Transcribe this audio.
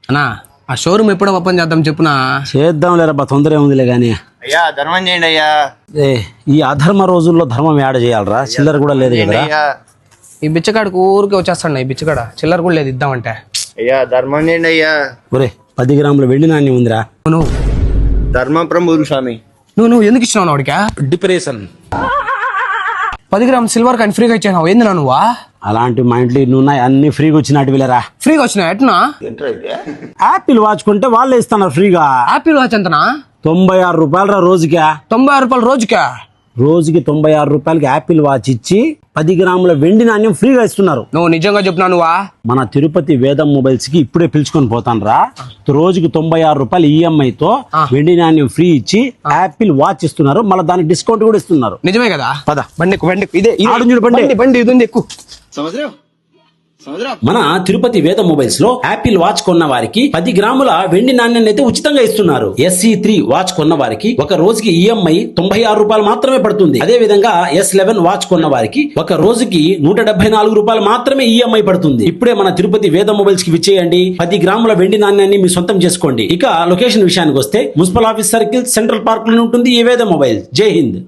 అన్నా ఆ షోరూమ్ ఎప్పుడో ఓపెన్ చేద్దాం చెప్పునా. చేద్దాం లేరబ్బా, తొందర ఏముందిలే గానీ. అయ్యా ధర్మం చేయండి అయ్యా. ఈ అధర్మ రోజుల్లో ధర్మం యాడ్ చేయాలరా, చిల్లర కూడా లేదు కదా. అయ్యా ఈ బిచ్చగాడికి ఊరికే వచ్చేస్తాడు ఈ బిచ్చగాడ, చిల్లర కూడా లేదు ఇద్దామంటే. అయ్యా ధర్మం చేయండి అయ్యా. ఒరే 10 గ్రాముల వెండి నాణ్యం ఉందిరా. నువ్వు ధర్మం ప్రముఖులు స్వామి. నువ్వు ఎందుకు ఇచ్చినావు వాడికా? డిప్రెషన్ 10 గ్రాముల సిల్వర్ కాయిన్ ఫ్రీగా ఇచ్చావు. ఏంది నా నువ్వా? అలాంటి మా ఇంట్లో ఇన్ని ఉన్నాయి, అన్ని ఫ్రీగా వచ్చినట్టువిలేరా. ఫ్రీగా వచ్చినా ఎట్నా? యాపిల్ వాచ్ కొంటే వాళ్ళే ఇస్తున్నారు ఫ్రీగా. ఆపిల్ వాచ్ ఎంతనా? 96 రూపాయలరా రోజుగా. 96 రూపాయలు రోజుకా? రోజుకి 96 రూపాయలకి యాపిల్ వాచ్ ఇచ్చి 10 గ్రాముల వెండి నాణ్యం ఫ్రీగా ఇస్తున్నారు. నువ్వు నిజంగా చెప్తున్నా నువ్వా? మన తిరుపతి వేదం మొబైల్స్ కి ఇప్పుడే పిలుచుకొని పోతాను రా. రోజుకి 96 రూపాయలు ఈఎంఐతో వెండి నాణ్యం ఫ్రీ ఇచ్చి యాపిల్ వాచ్ ఇస్తున్నారు, మళ్ళీ దానికి డిస్కౌంట్ కూడా ఇస్తున్నారు. నిజమే కదా? పద బండి ఎక్కు, బండి ఎక్కు. ఇదే ఆడు చూడు బండి. బండి ఇది ఉంది, ఎక్కు. మన తిరుపతి వేద మొబైల్స్ లో యాపిల్ వాచ్ కొన్న వారికి 10 గ్రాముల వెండి నాణ్యాన్ని అయితే ఉచితంగా ఇస్తున్నారు. SE3 వాచ్ కొన్న వారికి ఒక రోజుకి ఈఎంఐ 96 రూపాయలు మాత్రమే పడుతుంది. అదే విధంగా S11 వాచ్ కొన్న వారికి ఒక రోజుకి 174 రూపాయలు మాత్రమే ఈఎంఐ పడుతుంది. ఇప్పుడే మన తిరుపతి వేద మొబైల్స్ కి విచ్చేయండి, 10 గ్రాముల వెండి నాణ్యాన్ని మీ సొంతం చేసుకోండి. ఇక లొకేషన్ విషయానికి వస్తే municipal office circle, central park లో ఉంటుంది ఈ వేద మొబైల్. జై హింద్.